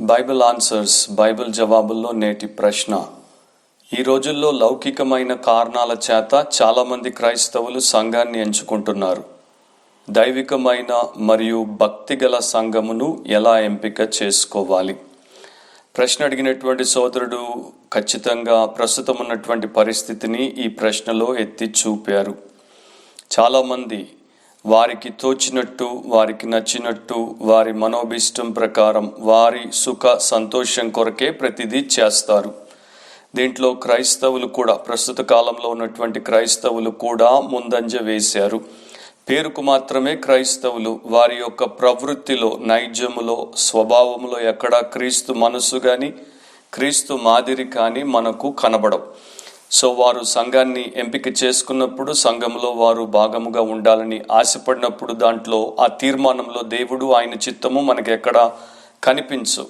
Bible answers Bible జవాబుల్లో నేటి ప్రశ్న. ఈ రోజుల్లో లౌకికమైన కారణాల చేత చాలామంది క్రైస్తవులు సంఘాన్ని ఎంచుకుంటున్నారు. దైవికమైన మరియు భక్తిగల సంఘమును ఎలా ఎంపిక చేసుకోవాలి? ప్రశ్న అడిగినటువంటి సోదరుడు ఖచ్చితంగా ప్రస్తుతం ఉన్నటువంటి పరిస్థితిని ఈ ప్రశ్నలో ఎత్తి చూపారు. చాలామంది వారికి తోచినట్టు, వారికి నచ్చినట్టు, వారి మనోభిష్టం ప్రకారం, వారి సుఖ సంతోషం కొరకే ప్రతిదీ చేస్తారు. దీంట్లో క్రైస్తవులు కూడా, ప్రస్తుత కాలంలో ఉన్నటువంటి క్రైస్తవులు కూడా ముందంజ వేశారు. పేరుకు మాత్రమే క్రైస్తవులు. వారి యొక్క ప్రవృత్తిలో, నైజములో, స్వభావంలో ఎక్కడా క్రీస్తు మనస్సు కానీ, క్రీస్తు మాదిరి కానీ మనకు కనబడవు. సో వారు సంఘాన్ని ఎంపిక చేసుకున్నప్పుడు, సంఘంలో వారు భాగముగా ఉండాలని ఆశపడినప్పుడు, దాంట్లో ఆ తీర్మానంలో దేవుడు, ఆయన చిత్తము మనకి ఎక్కడ కనిపించు.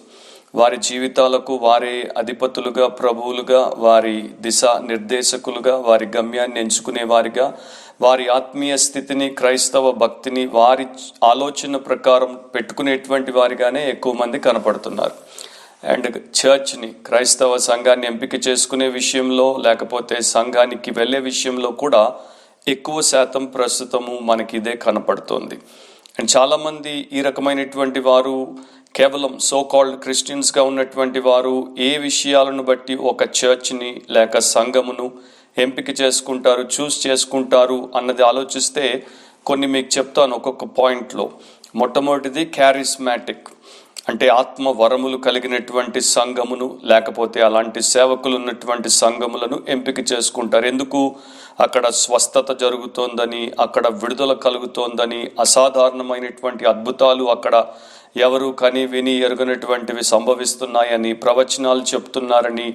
వారి జీవితాలకు వారే అధిపతులుగా, ప్రభువులుగా, వారి దిశ నిర్దేశకులుగా, వారి గమ్యాన్ని ఎంచుకునే వారిగా, వారి ఆత్మీయ స్థితిని, క్రైస్తవ భక్తిని వారి ఆలోచన ప్రకారం పెట్టుకునేటువంటి వారిగానే ఎక్కువ మంది కనపడుతున్నారు. అండ్ చర్చ్ని, క్రైస్తవ సంఘాన్ని ఎంపిక చేసుకునే విషయంలో, లేకపోతే సంఘానికి వెళ్ళే విషయంలో కూడా ఎక్కువ శాతం ప్రస్తుతము మనకి ఇదే కనపడుతోంది. అండ్ చాలామంది ఈ రకమైనటువంటి వారు కేవలం సో కాల్డ్ క్రిస్టియన్స్గా ఉన్నటువంటి వారు ఏ విషయాలను బట్టి ఒక చర్చ్ని లేక సంఘమును ఎంపిక చేసుకుంటారు, చూస్ చేసుకుంటారు అన్నది ఆలోచిస్తే కొన్ని మీకు చెప్తాను ఒక్కొక్క పాయింట్లో. మొట్టమొదటిది క్యారిస్మాటిక్, అంటే ఆత్మ వరములు కలిగినటువంటి సంఘమును, లేకపోతే అలాంటి సేవకులు ఉన్నటువంటి సంఘములను ఎంపిక చేసుకుంటారు. ఎందుకు? అక్కడ స్వస్థత జరుగుతోందని, అక్కడ విడుదల కలుగుతోందని, అసాధారణమైనటువంటి అద్భుతాలు అక్కడ ఎవరు కని విని ఎరుగనటువంటివి సంభవిస్తున్నాయని, ప్రవచనాలు చెప్తున్నారని,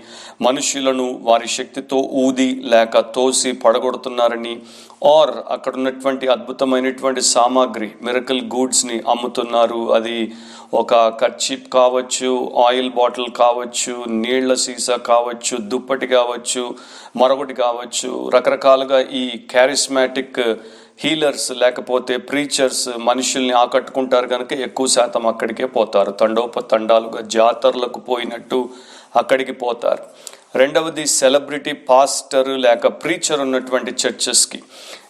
మనుషులను వారి శక్తితో ఊది లేక తోసి పడగొడుతున్నారని, ఆర్ అక్కడ ఉన్నటువంటి అద్భుతమైనటువంటి సామాగ్రి, మిరకల్ గూడ్స్ని అమ్ముతున్నారు. అది ఒక కర్చీప్ కావచ్చు, ఆయిల్ బాటిల్ కావచ్చు, నీళ్ల సీసా కావచ్చు, దుప్పటి కావచ్చు, మరొకటి కావచ్చు. రకరకాలుగా ఈ క్యారిస్మాటిక్ హీలర్స్ లేకపోతే ప్రీచర్స్ మనుషుల్ని ఆకట్టుకుంటారు కనుక ఎక్కువ శాతం అక్కడికే పోతారు. తండోపతండాలుగా జాతరలకు పోయినట్టు అక్కడికి పోతారు. రెండవది సెలబ్రిటీ పాస్టర్ లేక ప్రీచర్ ఉన్నటువంటి చర్చెస్కి.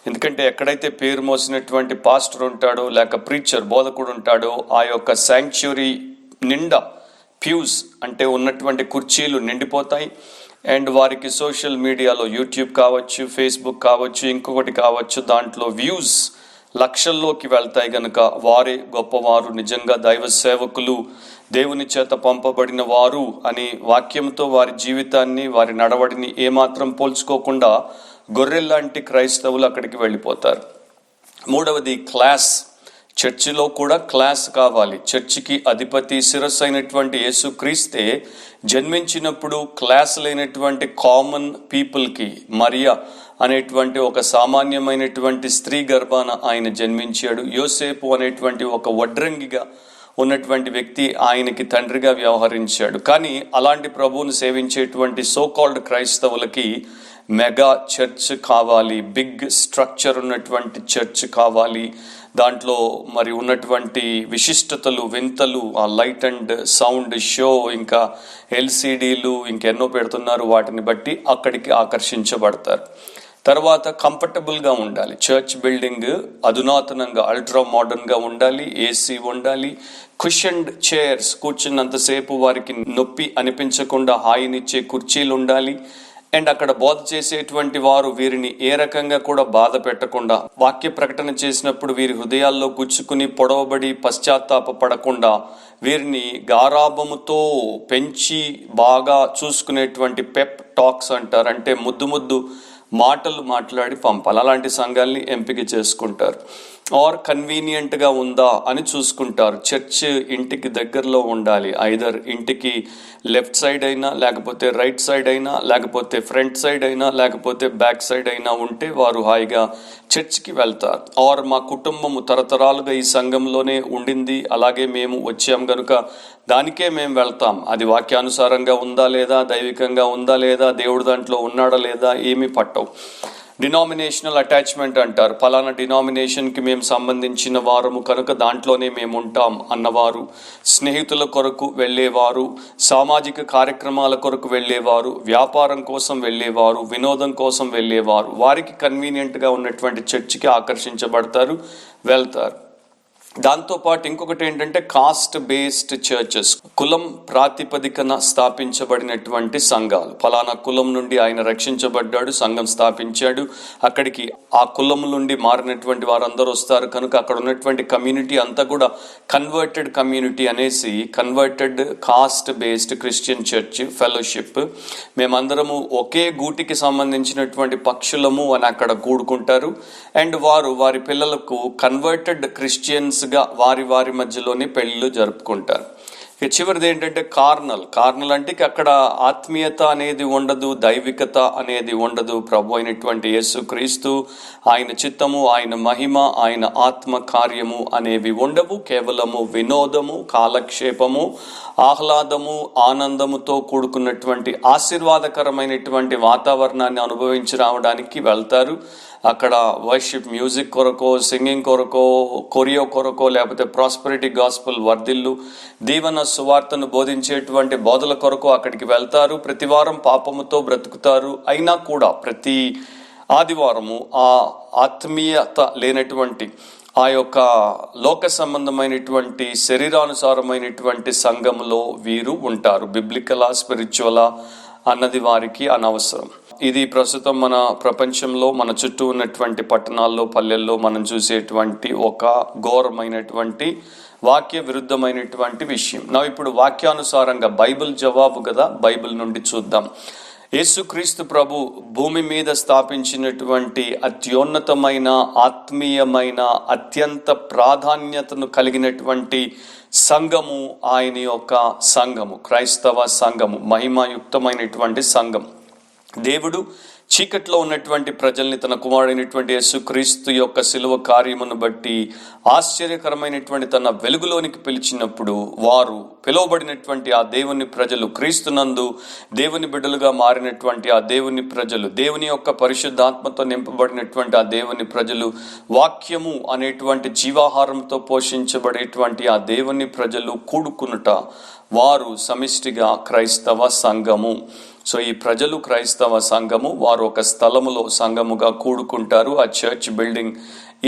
ఎందుకంటే ఎక్కడైతే పేరు మోసినటువంటి పాస్టర్ ఉంటాడో లేక ప్రీచర్ బోధకుడు ఉంటాడో ఆ యొక్క శాంక్చురీ నిండా ప్యూస్ అంటే ఉన్నటువంటి కుర్చీలు నిండిపోతాయి. అండ్ వారికి సోషల్ మీడియాలో, యూట్యూబ్ కావచ్చు, ఫేస్బుక్ కావచ్చు, ఇంకొకటి కావచ్చు, దాంట్లో వ్యూస్ లక్షల్లోకి వెళ్తాయి కనుక వారే గొప్పవారు, నిజంగా దైవ సేవకులు, దేవుని చేత పంపబడిన వారు అని వాక్యంతో వారి జీవితాన్ని, వారి నడవడిని ఏమాత్రం పోల్చుకోకుండా గొర్రెల్లాంటి క్రైస్తవులు అక్కడికి వెళ్ళిపోతారు. మూడవది క్లాస్. చర్చిలో కూడా క్లాస్ కావాలి. చర్చికి అధిపతి, శిరస్సు అయినటువంటి యేసుక్రీస్తే జన్మించినప్పుడు క్లాస్ లేనటువంటి కామన్ పీపుల్కి, మరియా అనేటువంటి ఒక సామాన్యమైనటువంటి స్త్రీ గర్భాన ఆయన జన్మించాడు. యోసేపు అనేటువంటి ఒక వడ్రంగిగా ఉన్నటువంటి వ్యక్తి ఆయనకి తండ్రిగా వ్యవహరించాడు. కానీ అలాంటి ప్రభువును సేవించేటువంటి సో కాల్డ్ క్రైస్తవులకి మెగా చర్చ్ కావాలి, బిగ్ స్ట్రక్చర్ ఉన్నటువంటి చర్చ్ కావాలి. దాంట్లో మరి ఉన్నటువంటి విశిష్టతలు, వింతలు, ఆ లైట్ అండ్ సౌండ్ షో, ఇంకా ఎల్సిడీలు ఇంకెన్నో పెడుతున్నారు. వాటిని బట్టి అక్కడికి ఆకర్షించబడతారు. తర్వాత కంఫర్టబుల్గా ఉండాలి. చర్చ్ బిల్డింగ్ అధునాతనంగా, అల్ట్రా మోడర్న్గా ఉండాలి. ఏసీ ఉండాలి. కుషన్డ్ చైర్స్, కూర్చున్నంతసేపు వారికి నొప్పి అనిపించకుండా హాయినిచ్చే కుర్చీలు ఉండాలి. అండ్ అక్కడ బోధ చేసేటువంటి వారు వీరిని ఏ రకంగా కూడా బాధ పెట్టకుండా, వాక్య ప్రకటన చేసినప్పుడు వీరి హృదయాల్లో గుచ్చుకుని పొడవబడి పశ్చాత్తాప పడకుండా వీరిని గారాభముతో పెంచి బాగా చూసుకునేటువంటి పెప్ టాక్స్ అంటారు, అంటే ముద్దు ముద్దు మాటలు మాట్లాడి పంపాలి. అలాంటి సంఘాల్ని ఎంపిక చేసుకుంటారు. ఆర్ కన్వీనియంట్గా ఉందా అని చూసుకుంటారు. చర్చ్ ఇంటికి దగ్గరలో ఉండాలి. ఐదర్ ఇంటికి లెఫ్ట్ సైడ్ అయినా, లేకపోతే రైట్ సైడ్ అయినా, లేకపోతే ఫ్రంట్ సైడ్ అయినా, లేకపోతే బ్యాక్ సైడ్ అయినా ఉంటే వారు హాయిగా చర్చ్కి వెళ్తారు. ఆర్ మా కుటుంబము తరతరాలుగా ఈ సంఘంలోనే ఉండింది, అలాగే మేము వచ్చాం కనుక దానికే మేము వెళ్తాం. అది వాక్యానుసారంగా ఉందా లేదా, దైవికంగా ఉందా లేదా, దేవుడు దాంట్లో ఉన్నాడా లేదా ఏమీ పట్టవు. డినామినేషనల్ అటాచ్మెంట్ అంటారు. పలానా డినామినేషన్కి మేము సంబంధించిన వారము కనుక దాంట్లోనే మేము ఉంటాం అన్నవారు, స్నేహితుల కొరకు వెళ్ళేవారు, సామాజిక కార్యక్రమాల కొరకు వెళ్ళేవారు, వ్యాపారం కోసం వెళ్ళేవారు, వినోదం కోసం వెళ్ళేవారు, వారికి కన్వీనియంట్గా ఉన్నటువంటి చర్చికి ఆకర్షించబడతారు, వెళ్తారు. దాంతోపాటు ఇంకొకటి ఏంటంటే కాస్ట్ బేస్డ్ చర్చెస్, కులం ప్రాతిపదికన స్థాపించబడినటువంటి సంఘాలు. ఫలానా కులం నుండి ఆయన రక్షించబడ్డాడు, సంఘం స్థాపించాడు, అక్కడికి ఆ కులం నుండి మారినటువంటి వారందరూ వస్తారు కనుక అక్కడ ఉన్నటువంటి కమ్యూనిటీ అంతా కూడా కన్వర్టెడ్ కమ్యూనిటీ అనేసి converted cost based Christian church fellowship. మేమందరము ఒకే గూటికి సంబంధించినటువంటి పక్షులము అని అక్కడ కూడుకుంటారు. అండ్ వారు వారి పిల్లలకు కన్వర్టెడ్ క్రిస్టియన్స్ గా వారి మధ్యలోనే పెళ్లిళ్ళు జరుపుకుంటారు. ఇక చివరిది ఏంటంటే కార్నల్ అంటే అక్కడ ఆత్మీయత అనేది ఉండదు, దైవికత అనేది ఉండదు. ప్రభు అయినటువంటి యేసుక్రీస్తు, ఆయన చిత్తము, ఆయన మహిమ, ఆయన ఆత్మ కార్యము అనేవి ఉండవు. కేవలము వినోదము, కాలక్షేపము, ఆహ్లాదము, ఆనందముతో కూడుకున్నటువంటి ఆశీర్వాదకరమైనటువంటి వాతావరణాన్ని అనుభవించి రావడానికి వెళ్తారు. అక్కడ వర్షిప్ మ్యూజిక్ కొరకో, సింగింగ్ కొరకో, కొరియో కొరకో, లేకపోతే ప్రాస్పరిటీ గాస్పుల్ వర్ధిల్లు దీవెన సువార్తను బోధించేటువంటి బోధల కొరకు అక్కడికి వెళ్తారు. ప్రతివారం పాపముతో బ్రతుకుతారు. అయినా కూడా ప్రతి ఆదివారము ఆ ఆత్మీయత లేనటువంటి ఆ యొక్క లోక సంబంధమైనటువంటి శరీరానుసారమైనటువంటి సంఘంలో వీరు ఉంటారు. బిబ్లికలా స్పిరిచువలా అన్నది వారికి అనవసరం. ఇది ప్రస్తుతం మన ప్రపంచంలో మన చుట్టూ ఉన్నటువంటి పట్టణాల్లో, పల్లెల్లో మనం చూసేటువంటి ఒక ఘోరమైనటువంటి వాక్య విరుద్ధమైనటువంటి విషయం. ఇప్పుడు వాక్యానుసారంగా బైబిల్ జవాబు కదా, బైబిల్ నుండి చూద్దాం. యేసుక్రీస్తు ప్రభు భూమి మీద స్థాపించినటువంటి అత్యున్నతమైన, ఆత్మీయమైన, అత్యంత ప్రాధాన్యతను కలిగినటువంటి సంఘము ఆయన యొక్క సంఘము, క్రైస్తవ సంఘము, మహిమాయుక్తమైనటువంటి సంఘం. దేవుడు చీకట్లో ఉన్నటువంటి ప్రజల్ని తన కుమారుడైనటువంటి యేసుక్రీస్తు యొక్క శిలువ కార్యమును బట్టి ఆశ్చర్యకరమైనటువంటి తన వెలుగులోనికి పిలిచినప్పుడు వారు పిలువబడినటువంటి ఆ దేవుని ప్రజలు, క్రీస్తునందు దేవుని బిడ్డలుగా మారినటువంటి ఆ దేవుని ప్రజలు, దేవుని యొక్క పరిశుద్ధాత్మతో నింపబడినటువంటి ఆ దేవుని ప్రజలు, వాక్యము అనేటువంటి జీవాహారంతో పోషించబడేటువంటి ఆ దేవుని ప్రజలు కూడుకునుట వారు సమిష్టిగా క్రైస్తవ సంఘము. సో ఈ ప్రజలు క్రైస్తవ సంఘము, వారు ఒక స్థలములో సంఘముగా కూడుకుంటారు. ఆ చర్చ్ బిల్డింగ్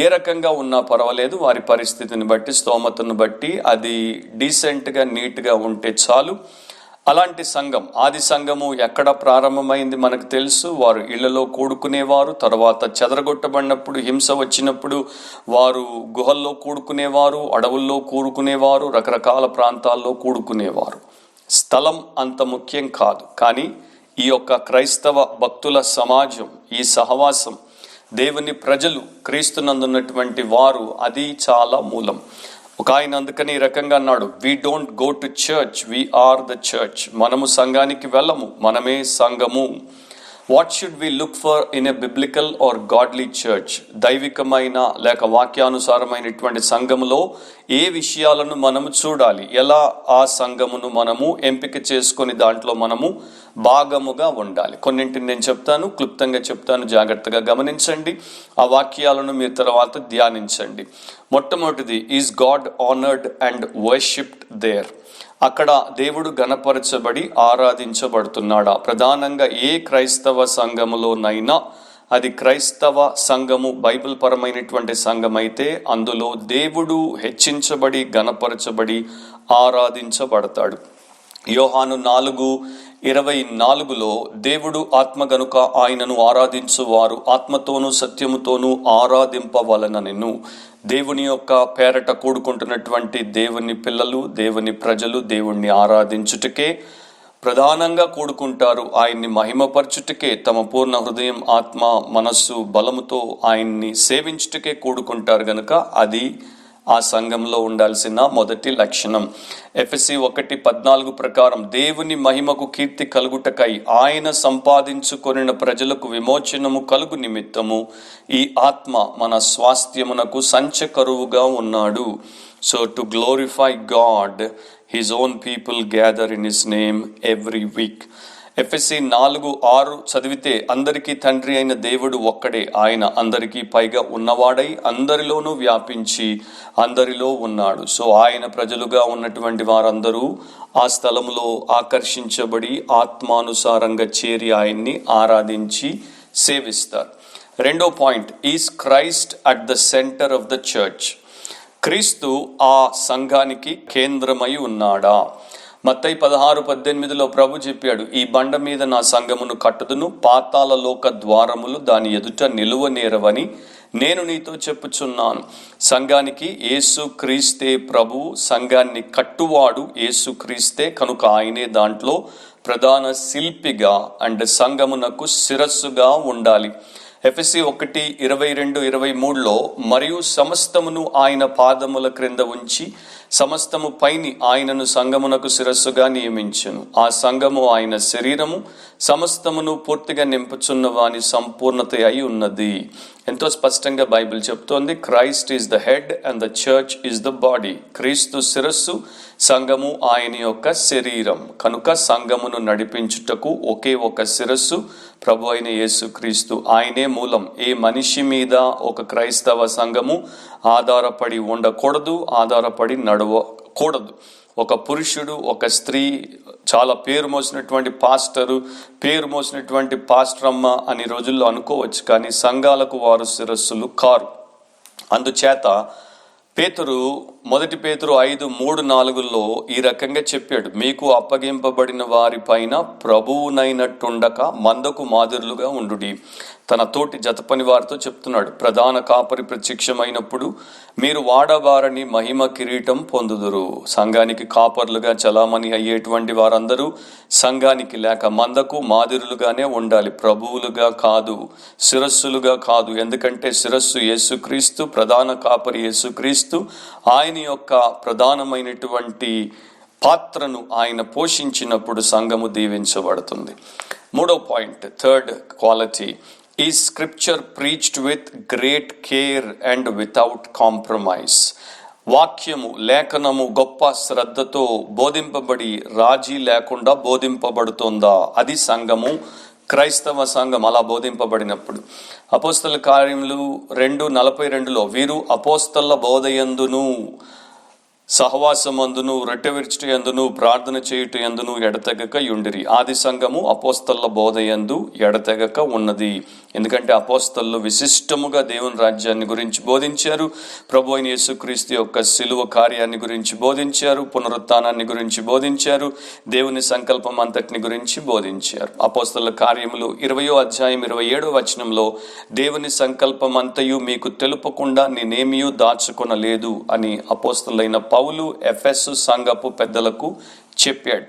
ఏ రకంగా ఉన్నా పర్వాలేదు, వారి పరిస్థితిని బట్టి, స్తోమతను బట్టి అది డీసెంట్గా, నీట్గా ఉంటే చాలు. అలాంటి సంఘం, ఆది సంఘము ఎక్కడ ప్రారంభమైంది మనకు తెలుసు. వారు ఇళ్లలో కూడుకునేవారు, తర్వాత చెదరగొట్టబడినప్పుడు, హింస వచ్చినప్పుడు వారు గుహల్లో కూడుకునేవారు, అడవుల్లో కూడుకునేవారు, రకరకాల ప్రాంతాల్లో కూడుకునేవారు. స్థలం అంత ముఖ్యం కాదు, కానీ ఈ యొక్క క్రైస్తవ భక్తుల సమాజం, ఈ సహవాసం, దేవుని ప్రజలు, క్రీస్తునందున్నటువంటి వారు, అది చాలా మూలం. ఒక ఆయన అందుకని ఈ రకంగా అన్నాడు, we don't go to church, we are the church. మనము సంఘానికి వెళ్ళము, మనమే సంఘము. What should we look for in a biblical or godly church? దైవికమైన లేక వాక్యానుసారమైనటువంటి సంఘములో ఏ విషయాలను మనము చూడాలి? ఎలా ఆ సంఘమును మనము ఎంపిక చేసుకొని దాంట్లో మనము భాగముగా ఉండాలి? కొన్నింటిని నేను చెప్తాను, క్లుప్తంగా చెప్తాను, జాగ్రత్తగా గమనించండి. ఆ వాక్యాలను మీరు తర్వాత ధ్యానించండి. మొట్టమొదటిది, is God honoured and worshipped there? అక్కడ దేవుడు గణపరచబడి ఆరాధించబడుతున్నాడా? ప్రధానంగా ఏ క్రైస్తవ సంఘములోనైనా అది క్రైస్తవ సంఘము, బైబిల్ పరమైనటువంటి సంఘం అయితే అందులో దేవుడు హెచ్చించబడి, గణపరచబడి ఆరాధించబడతాడు. యోహాను 4:24 దేవుడు ఆత్మ గనుక ఆయనను ఆరాధించువారు ఆత్మతోనూ సత్యముతోనూ ఆరాధింపవలననెను. దేవుని యొక్క పేరట కూడుకుంటున్నటువంటి దేవుని పిల్లలు, దేవుని ప్రజలు దేవుణ్ణి ఆరాధించుటకే ప్రధానంగా కూడుకుంటారు. ఆయన్ని మహిమపరచుటకే, తమ పూర్ణ హృదయం, ఆత్మ, మనస్సు, బలముతో ఆయన్ని సేవించుటకే కూడుకుంటారు గనుక అది ఆ సంఘంలో ఉండాల్సిన మొదటి లక్షణం. ఎఫెసీ 1:14 ప్రకారం దేవుని మహిమకు కీర్తి కలుగుటకై ఆయన సంపాదించుకొనిన ప్రజలకు విమోచనము కలుగు నిమిత్తము ఈ ఆత్మ మన స్వాస్థ్యమునకు సంచకరువుగా ఉన్నాడు. So to glorify God, his own people gather in his name every week. ఎఫెసీ 4:6 చదివితే అందరికీ తండ్రి అయిన దేవుడు ఒక్కడే, ఆయన అందరికీ పైగా ఉన్నవాడై అందరిలోనూ వ్యాపించి అందరిలో ఉన్నాడు. సో ఆయన ప్రజలుగా ఉన్నటువంటి వారందరూ ఆ స్థలములో ఆకర్షించబడి ఆత్మానుసారంగా చేరి ఆయన్ని ఆరాధించి సేవిస్తారు. రెండో point, is Christ at the centre of the church. క్రీస్తు ఆ సంఘానికి కేంద్రమై ఉన్నాడా? మత్తయి 16:18 ప్రభు చెప్పాడు, ఈ బండ మీద నా సంఘమును కట్టుదును, పాతాళ లోక ద్వారములు దాని ఎదుట నిలువనేరవని నేను నీతో చెప్పుచున్నాను. సంఘానికి యేసు క్రీస్తే ప్రభు, సంఘాన్ని కట్టువాడు యేసు క్రీస్తే కనుక ఆయనే దాంట్లో ప్రధాన శిల్పిగా అండ్ సంఘమునకు శిరస్సుగా ఉండాలి. ఎఫెసీ 1:22-23 మరియు సమస్తమును ఆయన పాదముల క్రింద ఉంచి సమస్తము పైని ఆయనను సంఘమునకు శిరస్సుగా నియమించును. ఆ సంఘము ఆయన శరీరము, సమస్తమును పూర్తిగా నింపుచున్న వాని సంపూర్ణత అయి ఉన్నది. ఎంతో స్పష్టంగా బైబిల్ చెప్తోంది, Christ is the head and the church is the body. క్రీస్తు శిరస్సు, సంఘము ఆయన యొక్క శరీరం. కనుక సంఘమును నడిపించుటకు ఒకే ఒక శిరస్సు, ప్రభు అయిన యేసు క్రీస్తు. ఆయనే మూలం. ఏ మనిషి మీద ఒక క్రైస్తవ సంఘము ఆధారపడి ఉండకూడదు, ఆధారపడి నడవకూడదు. ఒక పురుషుడు, ఒక స్త్రీ, చాలా పేరు మోసినటువంటి పాస్టరు, పేరు మోసినటువంటి పాస్టరమ్మ అని రోజుల్లో అనుకోవచ్చు, కానీ సంఘాలకు వారు శిరస్సులు కారు. అందుచేత పేతురు 1 పేతురు 5:3-4 ఈ రకంగా చెప్పాడు, మీకు అప్పగింపబడిన వారి పైన ప్రభువునైనట్టుండక మందకు మాదిరులుగా ఉండుడి. తన తోటి జతపని వారితో చెప్తున్నాడు, ప్రధాన కాపరి ప్రత్యక్షమైనప్పుడు మీరు వాడవారని మహిమ కిరీటం పొందుదురు. సంఘానికి కాపర్లుగా చలామణి అయ్యేటువంటి వారందరూ సంఘానికి లేక మందకు మాదిరులుగానే ఉండాలి, ప్రభువులుగా కాదు, శిరస్సులుగా కాదు. ఎందుకంటే శిరస్సు యేసుక్రీస్తు, ప్రధాన కాపరి యేసుక్రీస్తు. ఆయన యొక్క ప్రధానమైనటువంటి పాత్రను ఆయన పోషించినప్పుడు సంఘము దీవించబడుతుంది. మూడో పాయింట్, థర్డ్ క్వాలిటీ, ఈ scripture preached with great care and without compromise. వాక్యము, లేఖనము గొప్ప శ్రద్ధతో బోధింపబడి రాజీ లేకుండా బోధింపబడుతుందా? అది సంఘము, క్రైస్తవ సంఘం అలా బోధింపబడినప్పుడు. అపోస్తల కార్యములు 2:42 వీరు అపోస్తల బోధయందును సహవాసమందును రొట్టె విరుచుట యందును ప్రార్థన చేయుట యందును ఎడతెగక యుండిరి. ఆది సంఘము అపోస్తల బోధయందు ఎడతెగక ఉన్నది. ఎందుకంటే అపోస్తలు విశిష్టముగా దేవుని రాజ్యాన్ని గురించి బోధించారు, ప్రభు అయిన యేసుక్రీస్తు యొక్క శిలువ కార్యాన్ని గురించి బోధించారు, పునరుత్థానాన్ని గురించి బోధించారు, దేవుని సంకల్పం అంతటిని గురించి బోధించారు. అపోస్తల కార్యములు 20:27 దేవుని సంకల్పం అంతయు మీకు తెలుపకుండా నేనేమియూ దాచుకొనలేదు అని అపోస్తలులైన పౌలు ఎఫెసు సంఘపు పెద్దలకు చెప్పాడు.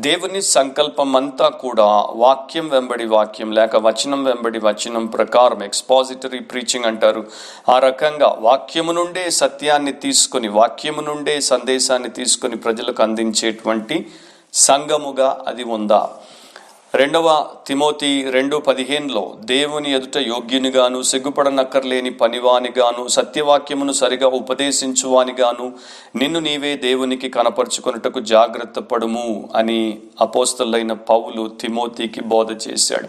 దేవుని సంకల్పం అంతా కూడా వాక్యం వెంబడి వాక్యం లేక వచనం వెంబడి వచనం ప్రకారం, ఎక్స్పాజిటరీ ప్రీచింగ్ అంటారు. ఆ రకంగా వాక్యము నుండే సత్యాన్ని తీసుకొని, వాక్యము నుండే సందేశాన్ని తీసుకొని ప్రజలకు అందించేటువంటి సంఘముగా అది ఉందా? 2 తిమోతి 2:15 దేవుని ఎదుట యోగ్యునిగాను, సిగ్గుపడనక్కర్లేని పనివానిగాను, సత్యవాక్యమును సరిగా ఉపదేశించువానిగాను నిన్ను నీవే దేవునికి కనపరుచుకొనుటకు జాగ్రత్త పడుము అని అపోస్తలులైన పౌలు తిమోతికి బోధ చేశాడు.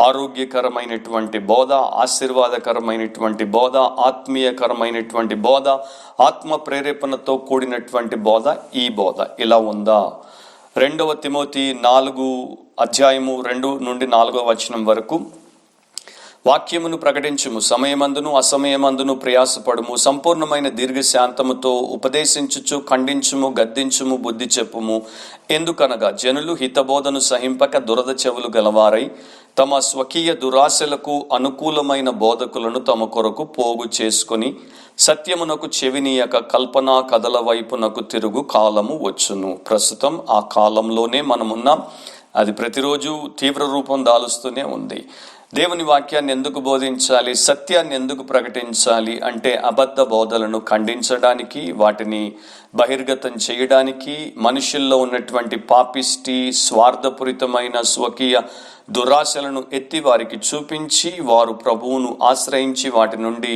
ఆరోగ్యకరమైనటువంటి బోధ, ఆశీర్వాదకరమైనటువంటి బోధ, ఆత్మీయకరమైనటువంటి బోధ, ఆత్మ ప్రేరేపణతో కూడినటువంటి బోధ ఈ బోధ ఇలా ఉందా? 2 తిమోతి 4:2-4 వరకు వాక్యమును ప్రకటించుము, సమయమందును అసమయమందును ప్రయాసపడుము, సంపూర్ణమైన దీర్ఘశాంతముతో ఉపదేశించుచు ఖండించుము, గద్దించుము, బుద్ధి చెప్పుము. ఎందుకనగా జనులు హితబోధను సహింపక దురద చెవులు గలవారై తమ స్వకీయ దురాశలకు అనుకూలమైన బోధకులను తమ కొరకు పోగు చేసుకొని సత్యమునకు చెవినీయక కల్పనా కథల వైపునకు తిరుగు కాలము వచ్చును. ప్రస్తుతం ఆ కాలంలోనే మనమున్నాం. అది ప్రతిరోజు తీవ్ర రూపం దాలుస్తూనే ఉంది. దేవుని వాక్యాన్ని ఎందుకు బోధించాలి, సత్యాన్ని ఎందుకు ప్రకటించాలి అంటే అబద్ధ బోధలను ఖండించడానికి, వాటిని బహిర్గతం చేయడానికి, మనుషుల్లో ఉన్నటువంటి పాపిష్టి స్వార్థపూరితమైన స్వకీయ దురాశలను ఎత్తి వారికి చూపించి వారు ప్రభువును ఆశ్రయించి వాటి నుండి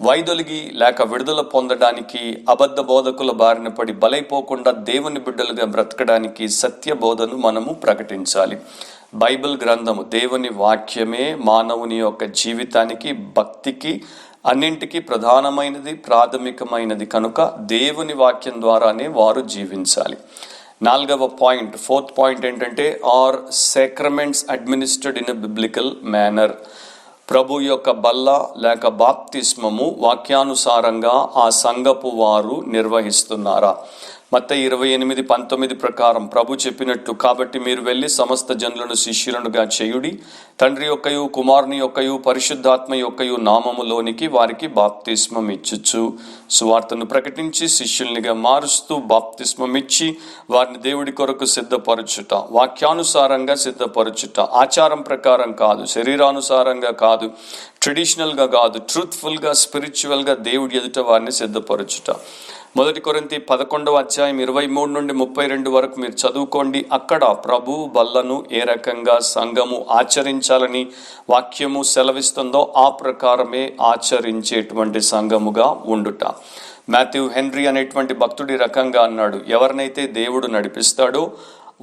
వైదొలిగి లేక విడుదల పొందడానికి, అబద్ధ బోధకుల బారిన పడి బలైపోకుండా దేవుని బిడ్డలుగా బ్రతకడానికి సత్య బోధను మనము ప్రకటించాలి. బైబిల్ గ్రంథము, దేవుని వాక్యమే మానవుని యొక్క జీవితానికి, భక్తికి, అన్నింటికీ ప్రధానమైనది, ప్రాథమికమైనది కనుక దేవుని వాక్యం ద్వారానే వారు జీవించాలి. 4వ పాయింట్, 4th పాయింట్ ఏంటంటే are sacraments administered in a biblical manner. ప్రభు యొక్క బల్ల లేక బాప్తిస్మము వాక్యానుసారంగా ఆ సంఘపు వారు నిర్వహిస్తున్నారా? మత్తయి 28:19 ప్రకారం ప్రభు చెప్పినట్టు, కాబట్టి మీరు వెళ్ళి సమస్త జనులను శిష్యులనుగా చేయుడి, తండ్రి యొక్కయు కుమారుని యొక్కయు పరిశుద్ధాత్మ యొక్కయు నామములోనికి వారికి బాప్తిస్మం ఇచ్చుచు సువార్తను ప్రకటించి శిష్యుల్నిగా మారుస్తూ బాప్తిస్మం ఇచ్చి వారిని దేవుడి కొరకు సిద్ధపరచుట, వాక్యానుసారంగా సిద్ధపరచుట, ఆచారం ప్రకారం కాదు, శరీరానుసారంగా కాదు, ట్రెడిషనల్గా కాదు, ట్రూత్ఫుల్గా, స్పిరిచువల్గా దేవుడి ఎదుట వారిని సిద్ధపరచుట. 1 కొరింథీ 11:23-32 వరకు మీరు చదువుకోండి. అక్కడ ప్రభు బల్లను ఏ రకంగా సంఘము ఆచరించాలని వాక్యము సెలవిస్తుందో ఆ ప్రకారమే ఆచరించేటువంటి సంఘముగా ఉండుట. మాథ్యూ హెన్రీ అనేటువంటి భక్తుడి రకంగా అన్నాడు, ఎవరినైతే దేవుడు నడిపిస్తాడో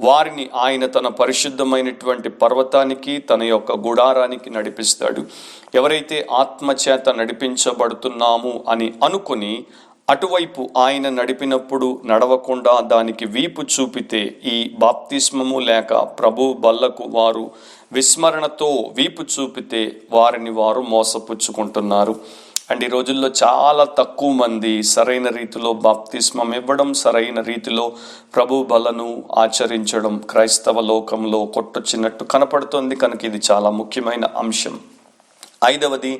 వారిని ఆయన తన పరిశుద్ధమైనటువంటి పర్వతానికి, తన యొక్క గుడారానికి నడిపిస్తాడు. ఎవరైతే ఆత్మచేత నడిపించబడుతున్నాము అని అనుకుని అటువైపు ఆయన నడిపినప్పుడు నడవకుండా దానికి వీపు చూపితే, ఈ బాప్తిస్మము లేక ప్రభు బల్లకు వారు విస్మరణతో వీపు చూపితే వారిని వారు మోసపుచ్చుకుంటున్నారు. అండ్ ఈ రోజుల్లో చాలా తక్కువ మంది సరైన రీతిలో బాప్తిస్మం ఇవ్వడం, సరైన రీతిలో ప్రభు బలను ఆచరించడం క్రైస్తవ లోకంలో కొట్టొచ్చినట్టు కనపడుతుంది. కనుక ఇది చాలా ముఖ్యమైన అంశం. 5వది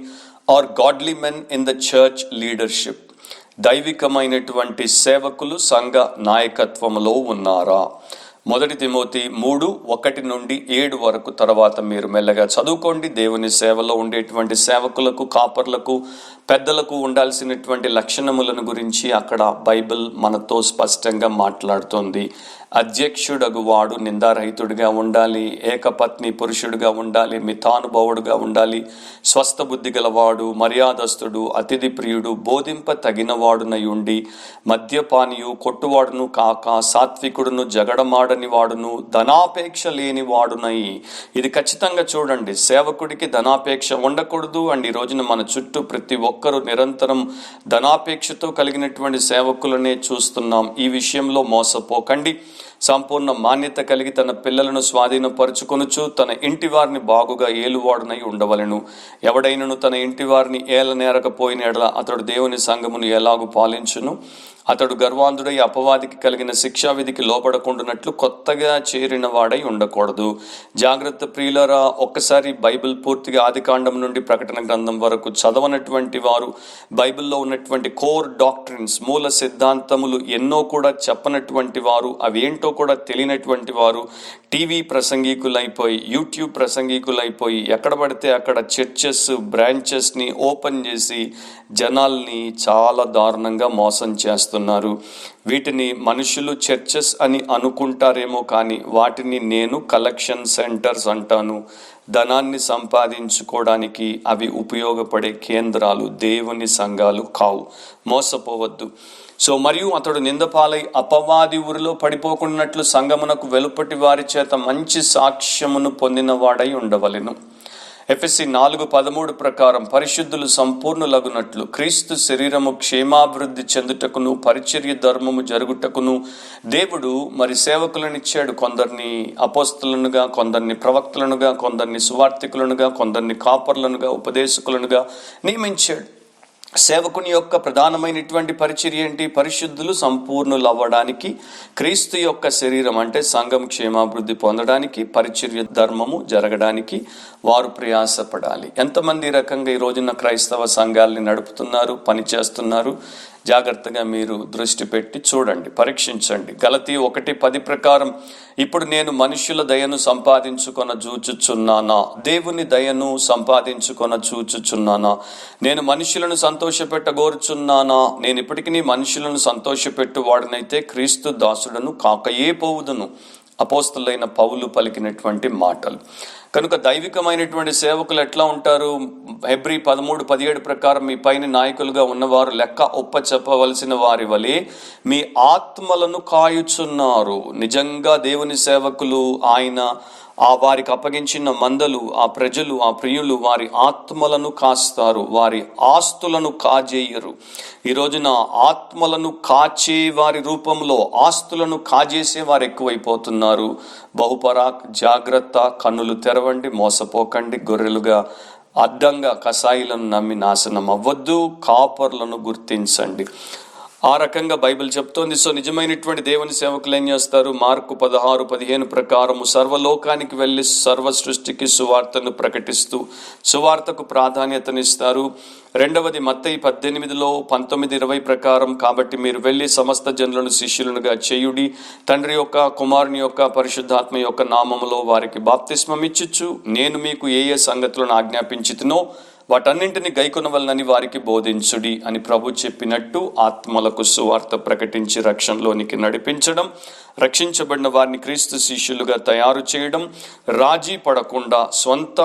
are godly men in the church leadership. దైవికమైనటువంటి సేవకులు సంఘ నాయకత్వంలో ఉన్నారా? 1 తిమోతి 3:1-7 వరకు తర్వాత మీరు మెల్లగా చదువుకోండి. దేవుని సేవలో ఉండేటువంటి సేవకులకు, కాపర్లకు, పెద్దలకు ఉండాల్సినటువంటి లక్షణములను గురించి అక్కడ బైబిల్ మనతో స్పష్టంగా మాట్లాడుతోంది. అధ్యక్షుడగు వాడు నిందారహితుడిగా ఉండాలి, ఏకపత్ని పురుషుడిగా ఉండాలి, మితానుభవుడుగా ఉండాలి, స్వస్థ బుద్ధి గలవాడు, మర్యాదస్తుడు, అతిథి ప్రియుడు, బోధింప తగినవాడునై ఉండి, మద్యపానియు, కొట్టువాడును కాక, సాత్వికుడును, జగడమాడని వాడును, ధనాపేక్ష లేని వాడునై. ఇది ఖచ్చితంగా చూడండి, సేవకుడికి ధనాపేక్ష ఉండకూడదు. అండ్ ఈ రోజున మన చుట్టూ ప్రతి ఒక్కరూ నిరంతరం ధనాపేక్షతో కలిగినటువంటి సేవకులనే చూస్తున్నాం. ఈ విషయంలో మోసపోకండి. సంపూర్ణ మాన్యత కలిగి తన పిల్లలను స్వాధీనపరుచుకొనుచు తన ఇంటి వారిని బాగుగా ఏలువాడునై ఉండవలెను. ఎవడైనను తన ఇంటి వారిని ఏలనేరకపోయిన ఎడల అతడు దేవుని సంఘమును ఎలాగు పాలించును? అతడు గర్వాంధుడై అపవాదికి కలిగిన శిక్షా విధికి లోపడకుండానట్లు కొత్తగా చేరిన వాడై ఉండకూడదు. జాగ్రత్త ప్రియులరా, ఒక్కసారి బైబిల్ పూర్తిగా ఆదికాండం నుండి ప్రకటన గ్రంథం వరకు చదవనటువంటి వారు, బైబిల్లో ఉన్నటువంటి కోర్ డాక్ట్రిన్స్, మూల సిద్ధాంతములు ఎన్నో కూడా చెప్పనటువంటి వారు, అవేంటో కూడా తెలియనటువంటి వారు టీవీ ప్రసంగికులైపోయి, యూట్యూబ్ ప్రసంగికులైపోయి ఎక్కడ పడితే అక్కడ చర్చెస్ బ్రాంచెస్ని ఓపెన్ చేసి జనాల్ని చాలా దారుణంగా మోసం చేస్తున్నారు. వీటిని మనుషులు చర్చెస్ అని అనుకుంటారేమో కానీ వాటిని నేను కలెక్షన్ సెంటర్స్ అంటాను. ధనాన్ని సంపాదించుకోవడానికి అవి ఉపయోగపడే కేంద్రాలు, దేవుని సంఘాలు కావు. మోసపోవద్దు. మరియు అతడు నిందపాలై అపవాది ఊరిలో పడిపోకున్నట్లు సంఘమునకు వెలుపటి వారి చేత మంచి సాక్ష్యమును పొందిన వాడై ఉండవలెను. ఎఫెసీ 4:13 ప్రకారం పరిశుద్ధులు సంపూర్ణులగునట్లు క్రీస్తు శరీరము క్షేమాభివృద్ధి చెందుటకును పరిచర్య ధర్మము జరుగుటకును దేవుడు మరి సేవకులనిచ్చాడు. కొందరిని అపోస్తలునుగా, కొందరిని ప్రవక్తలనుగా, కొందరిని సువార్థికులనుగా, కొందరిని కాపర్లనుగా, ఉపదేశకులనుగా నియమించాడు. సేవకుని యొక్క ప్రధానమైనటువంటి పరిచర్య ఏంటి? పరిశుద్ధులు సంపూర్ణులు అవ్వడానికి, క్రీస్తు యొక్క శరీరం అంటే సంఘం క్షేమాభివృద్ధి పొందడానికి, పరిచర్య ధర్మము జరగడానికి వారు ప్రయాసపడాలి. ఎంతమంది రకంగా ఈ రోజున క్రైస్తవ సంఘాలని నడుపుతున్నారు, పనిచేస్తున్నారు? జాగ్రత్తగా మీరు దృష్టి పెట్టి చూడండి, పరీక్షించండి. గలతీ 1:10 ప్రకారం ఇప్పుడు నేను మనుష్యుల దయను సంపాదించుకొన చూచుచున్నానా, దేవుని దయను సంపాదించుకొన చూచుచున్నానా? నేను మనుషులను సంతోషపెట్టగోరుచున్నానా? నేను ఇప్పటికీ మనుషులను సంతోషపెట్టువాడనైతే క్రీస్తు దాసుడను కాకయే పోవుదును. అపోస్తలులైన పౌలు పలికినటువంటి మాటలు. కనుక దైవికమైనటువంటి సేవకులు ఎట్లా ఉంటారు? హెబ్రీ 13:17 ప్రకారం మీ పైన నాయకులుగా ఉన్నవారు లెక్క ఒప్ప చెప్పవలసిన వారి వలె మీ ఆత్మలను కాయుచున్నారు. నిజంగా దేవుని సేవకులు ఆయన ఆ వారికి అప్పగించిన మందలు, ఆ ప్రజలు, ఆ ప్రియులు వారి ఆత్మలను కాస్తారు, వారి ఆస్తులను కాజేయరు. ఈ రోజున ఆత్మలను కాచే వారి రూపంలో ఆస్తులను కాజేసే వారు ఎక్కువైపోతున్నారు. బహుపరాక్, జాగ్రత్త, కన్నులు తెరవండి, మోసపోకండి, గొర్రెలుగా అడ్డంగా కసాయిలను నమ్మి నాశనం అవ్వద్దు, కాపర్లను గుర్తించండి. ఆ రకంగా బైబిల్ చెప్తోంది. సో నిజమైనటువంటి దేవుని సేవకులు ఏం చేస్తారు? మార్కు 16:15 ప్రకారము సర్వలోకానికి వెళ్ళి సర్వ సృష్టికి సువార్తను ప్రకటిస్తూ సువార్తకు ప్రాధాన్యతనిస్తారు. రెండవది మత్తయి 18:19-20 ప్రకారం, కాబట్టి మీరు వెళ్ళి సమస్త జనులను శిష్యులుగా చేయుడి, తండ్రి యొక్క, కుమారుని యొక్క, పరిశుద్ధాత్మ యొక్క నామములో వారికి బాప్తిస్మం ఇచ్చుచు నేను మీకు ఏ ఏ సంగతులను ఆజ్ఞాపించితినో వాటన్నింటిని గైకొనవలనని వారికి బోధించుడి అని ప్రభు చెప్పినట్టు ఆత్మలకు సువార్త ప్రకటించి రక్షణలోనికి నడిపించడం, రక్షించబడిన వారిని క్రీస్తు శిష్యులుగా తయారు చేయడం, రాజీ పడకుండా, స్వంత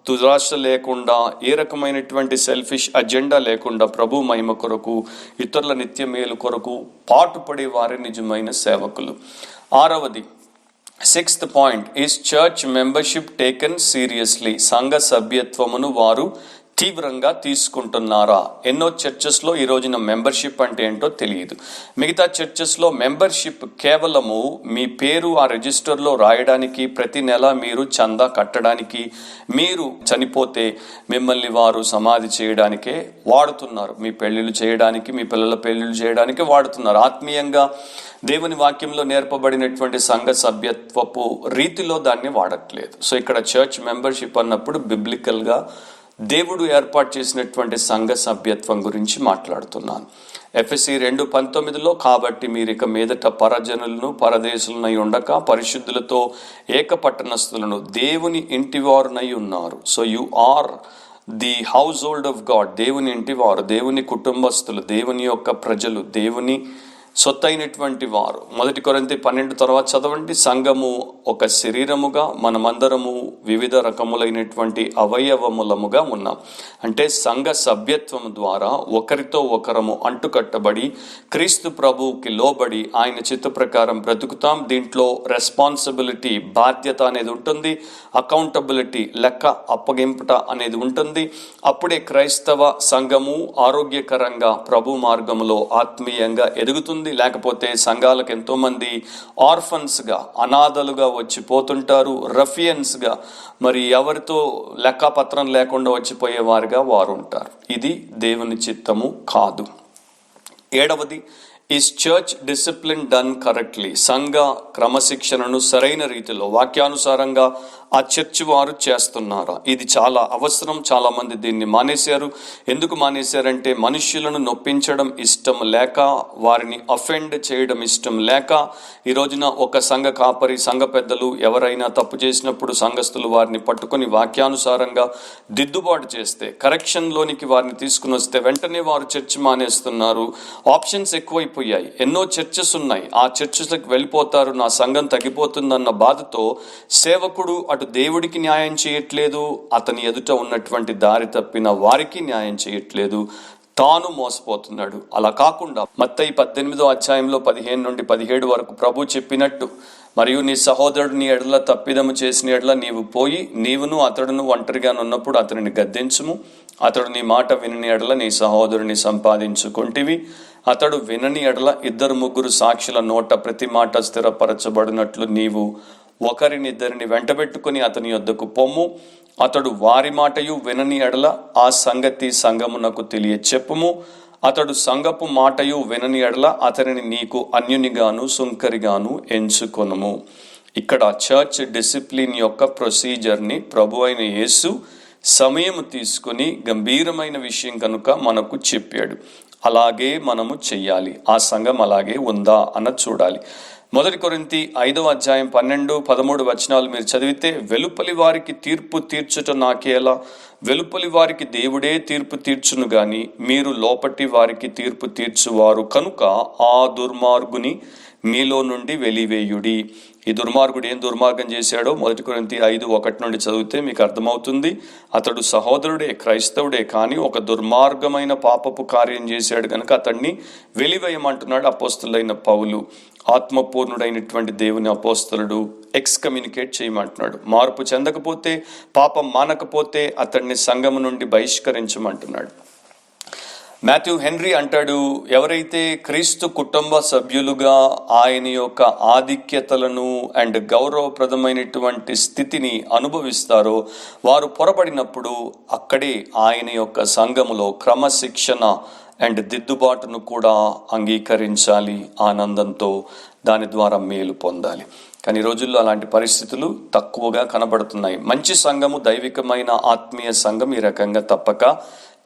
దురాశ లేకుండా, ఏ రకమైనటువంటి సెల్ఫిష్ అజెండా లేకుండా ప్రభు మహిమ కొరకు, ఇతరుల నిత్య మేలు కొరకు పాటుపడే వారి నిజమైన సేవకులు. ఆరవది, 6th point is church membership taken seriously. సంఘ సభ్యత్వమును వారు తీవ్రంగా తీసుకుంటున్నారా? ఎన్నో చర్చెస్లో ఈ రోజున మెంబర్షిప్ అంటే ఏంటో తెలియదు. మిగతా చర్చెస్లో మెంబర్షిప్ కేవలము మీ పేరు ఆ రిజిస్టర్లో రాయడానికి, ప్రతి నెల మీరు చందా కట్టడానికి, మీరు చనిపోతే మిమ్మల్ని వారు సమాధి చేయడానికే వాడుతున్నారు. మీ పెళ్లిళ్ళు చేయడానికి, మీ పిల్లల పెళ్లిళ్ళు చేయడానికి వాడుతున్నారు. ఆత్మీయంగా దేవుని వాక్యంలో నేర్పబడినటువంటి సంఘ సభ్యత్వపు రీతిలో దాన్ని వాడట్లేదు. సో ఇక్కడ చర్చ్ మెంబర్షిప్ అన్నప్పుడు బిబ్లికల్గా దేవుడు ఏర్పాటు చేసినటువంటి సంఘ సభ్యత్వం గురించి మాట్లాడుతున్నాను. ఎఫెసీ 2:19 కాబట్టి మీరు ఇక మీదట పరజనులను పరదేశులనై ఉండక పరిశుద్ధులతో ఏకపట్టణస్థులను దేవుని ఇంటివారునై ఉన్నారు. So you are the household of God. దేవుని ఇంటివారు, దేవుని కుటుంబస్తులు, దేవుని యొక్క ప్రజలు, దేవుని సొత్తైనటువంటి వారు. 1 కొరింథీ 12 తర్వాత చదవండి. సంఘము ఒక శరీరముగా, మనమందరము వివిధ రకములైనటువంటి అవయవములముగా ఉన్నాం. అంటే సంఘ సభ్యత్వం ద్వారా ఒకరితో ఒకరము అంటుకట్టబడి క్రీస్తు ప్రభువుకి లోబడి ఆయన చిత్త ప్రకారం బ్రతుకుతాం. దీంట్లో రెస్పాన్సిబిలిటీ, బాధ్యత అనేది ఉంటుంది, అకౌంటబిలిటీ, లెక్క అప్పగింపుట అనేది ఉంటుంది. అప్పుడే క్రైస్తవ సంఘము ఆరోగ్యకరంగా ప్రభు మార్గంలో ఆత్మీయంగా ఎదుగుతుంది. లేకపోతే సంఘాలకు ఎంతో మంది ఆర్ఫన్స్ గా, అనాథలుగా వచ్చిపోతుంటారు, రఫియన్స్ గా, మరి ఎవరితో లెక్కపత్రం లేకుండా వచ్చిపోయేవారుగా వారు ఉంటారు. ఇది దేవుని చిత్తము కాదు. ఏడవది, is church discipline done correctly. సంఘ క్రమశిక్షణను సరైన రీతిలో వాక్యానుసారంగా ఆ చర్చి వారు చేస్తున్నారా? ఇది చాలా అవసరం. చాలా మంది దీన్ని మానేశారు. ఎందుకు మానేశారంటే మనుష్యులను నొప్పించడం ఇష్టం లేక, వారిని అఫెండ్ చేయడం ఇష్టం లేక. ఈ రోజున ఒక సంఘ కాపరి, సంఘ పెద్దలు ఎవరైనా తప్పు చేసినప్పుడు సంఘస్థులు వారిని పట్టుకొని వాక్యానుసారంగా దిద్దుబాటు చేస్తే, కరెక్షన్లోనికి వారిని తీసుకుని వస్తే వెంటనే వారు చర్చి మానేస్తున్నారు. ఆప్షన్స్ ఎక్కువైపోయాయి. ఎన్నో చర్చెస్ ఉన్నాయి, ఆ చర్చెస్కి వెళ్ళిపోతారు. నా సంఘం తగ్గిపోతుందన్న బాధతో సేవకుడు అటు దేవుడికి న్యాయం చేయట్లేదు, అతని ఎదుట ఉన్నటువంటి దారి తప్పిన వారికి న్యాయం చేయట్లేదు, తాను మోసపోతున్నాడు. అలా కాకుండా మత్తయి 18:15-17 వరకు ప్రభు చెప్పినట్టు, మరియు నీ సహోదరుడు నీ ఎడల తప్పిదము చేసిన ఎడల నీవు పోయి నీవును అతడును ఒంటరిగా ఉన్నప్పుడు అతనిని గద్దించుము. అతడు నీ మాట వినని ఎడల నీ సహోదరుని సంపాదించుకుంటివి. అతడు వినని ఎడల 2-3 సాక్షుల నోట ప్రతి మాట స్థిరపరచబడినట్లు నీవు ఒకరినిద్దరిని వెంటబెట్టుకుని అతని యొద్దకు పొమ్ము. అతడు వారి మాటయు వినని ఎడల ఆ సంగతి సంఘమునకు తెలియచెప్పుము. అతడు సంఘపు మాటయు వినని ఎడల అతనిని నీకు అన్యునిగాను సుంకరిగాను ఎంచుకొనుము. ఇక్కడ చర్చ్ డిసిప్లిన్ యొక్క ప్రొసీజర్ని ప్రభు అయిన యేసు సమయం తీసుకుని గంభీరమైన విషయం కనుక మనకు చెప్పాడు. అలాగే మనము చెయ్యాలి. ఆ సంఘం అలాగే ఉందా అన్నది చూడాలి. 1 కొరింథీ 5:12-13 మీరు చదివితే, వెలుపలి వారికి తీర్పు తీర్చుట నాకేలా? వెలుపలి వారికి దేవుడే తీర్పు తీర్చును గాని మీరు లోపటి వారికి తీర్పు తీర్చువారు కనుక ఆ దుర్మార్గుని మీలో నుండి వెలివేయుడి. ఈ దుర్మార్గుడు ఏం దుర్మార్గం చేశాడో 1 కొరింథీ 5:1 నుండి చదివితే మీకు అర్థమవుతుంది. అతడు సహోదరుడే, క్రైస్తవుడే, కానీ ఒక దుర్మార్గమైన పాపపు కార్యం చేశాడు కనుక అతన్ని వెలివేయమంటున్నాడు అపోస్తలుడైన పౌలు. ఆత్మపూర్ణుడైనటువంటి దేవుని అపోస్తలుడు ఎక్స్కమ్యూనికేట్ చేయమంటున్నాడు. మార్పు చెందకపోతే, పాపం మానకపోతే అతన్ని సంఘము నుండి బహిష్కరించమంటున్నాడు. మాథ్యూ హెన్రీ అంటాడు, ఎవరైతే క్రీస్తు కుటుంబ సభ్యులుగా ఆయన యొక్క ఆధిక్యతలను అండ్ గౌరవప్రదమైనటువంటి స్థితిని అనుభవిస్తారో వారు పొరపడినప్పుడు అక్కడే ఆయన యొక్క సంఘములో క్రమశిక్షణ అండ్ దిద్దుబాటును కూడా అంగీకరించాలి ఆనందంతో, దాని ద్వారా మేలు పొందాలి. కానీ ఈ రోజుల్లో అలాంటి పరిస్థితులు తక్కువగా కనబడుతున్నాయి. మంచి సంఘము, దైవికమైన ఆత్మీయ సంఘం ఈ రకంగా తప్పక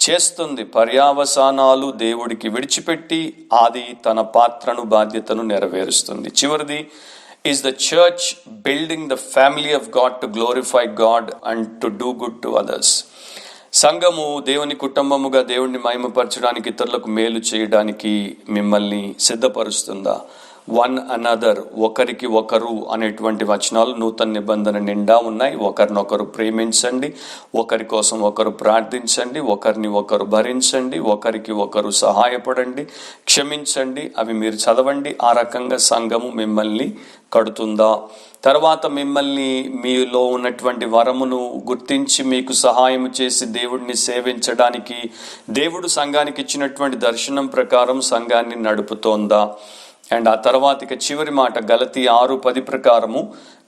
చేస్తుంది. పర్యావసానాలు దేవుడికి విడిచిపెట్టి అది తన పాత్రను, బాధ్యతను నెరవేరుస్తుంది. చివరిది, is the church building the family of God to glorify God and to do good to others. సంఘము దేవుని కుటుంబముగా దేవుడిని మహిమపరచడానికి, ఇతరులకు మేలు చేయడానికి మిమ్మల్ని సిద్ధపరుస్తుందా? వన్ అనదర్, ఒకరికి ఒకరు అనేటువంటి వచనాలు నూతన నిబంధన నిండా ఉన్నాయి. ఒకరినొకరు ప్రేమించండి, ఒకరి కోసం ఒకరు ప్రార్థించండి, ఒకరిని ఒకరు భరించండి, ఒకరికి ఒకరు సహాయపడండి, క్షమించండి. అవి మీరు చదవండి. ఆ రకంగా సంఘము మిమ్మల్ని కడుతుందా? తర్వాత మిమ్మల్ని మీలో ఉన్నటువంటి వరమును గుర్తించి మీకు సహాయం చేసి దేవుడిని సేవించడానికి దేవుడు సంఘానికి ఇచ్చినటువంటి దర్శనం ప్రకారం సంఘాన్ని నడుపుతోందా? అండ్ ఆ తర్వాత ఇక చివరి మాట గలతీ 6:10 ప్రకారము,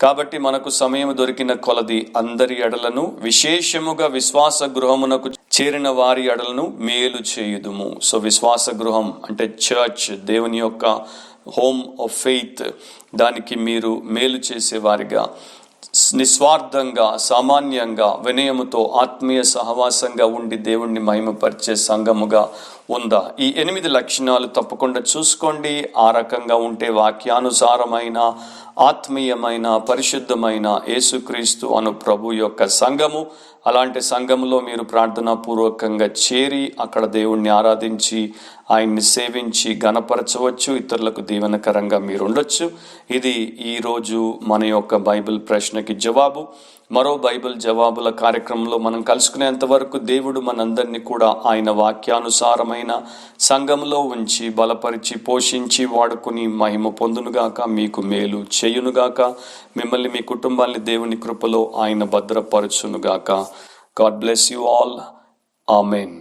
కాబట్టి మనకు సమయం దొరికిన కొలది అందరి ఎడలను, విశేషముగా విశ్వాస గృహమునకు చేరిన వారి ఎడలను మేలు చేయుదుము. సో విశ్వాస గృహం అంటే చర్చ్, దేవుని యొక్క హోమ్ ఆఫ్ ఫెయిత్, దానికి మీరు మేలు చేసేవారిగా, నిస్వార్థంగా, సామాన్యంగా, వినయముతో, ఆత్మీయ సహవాసంగా ఉండి దేవుణ్ణి మహిమపరిచే సంఘముగా ఉందా? ఈ 8 లక్షణాలు తప్పకుండా చూసుకోండి. ఆ రకంగా ఉంటే వాక్యానుసారమైన, ఆత్మీయమైన, పరిశుద్ధమైన యేసుక్రీస్తు అను ప్రభు యొక్క సంఘము. అలాంటి సంఘములో మీరు ప్రార్థనా పూర్వకంగా చేరి అక్కడ దేవుణ్ణి ఆరాధించి ఆయన్ని సేవించి గణపరచవచ్చు. ఇతరులకు దీవెనకరంగా మీరు ఉండొచ్చు. ఇది ఈరోజు మన యొక్క బైబిల్ ప్రశ్నకి జవాబు. మరో బైబిల్ జవాబుల కార్యక్రమంలో మనం కలుసుకునేంత వరకు దేవుడు మనందరినీ కూడా ఆయన వాక్యానుసారమైన సంఘంలో ఉంచి బలపరిచి పోషించి వాడుకుని మహిమ పొందునుగాక, మీకు మేలు చేయునుగాక, మిమ్మల్ని మీ కుటుంబాన్ని దేవుని కృపలో ఆయన భద్రపరచునుగాక. God bless you all. Amen.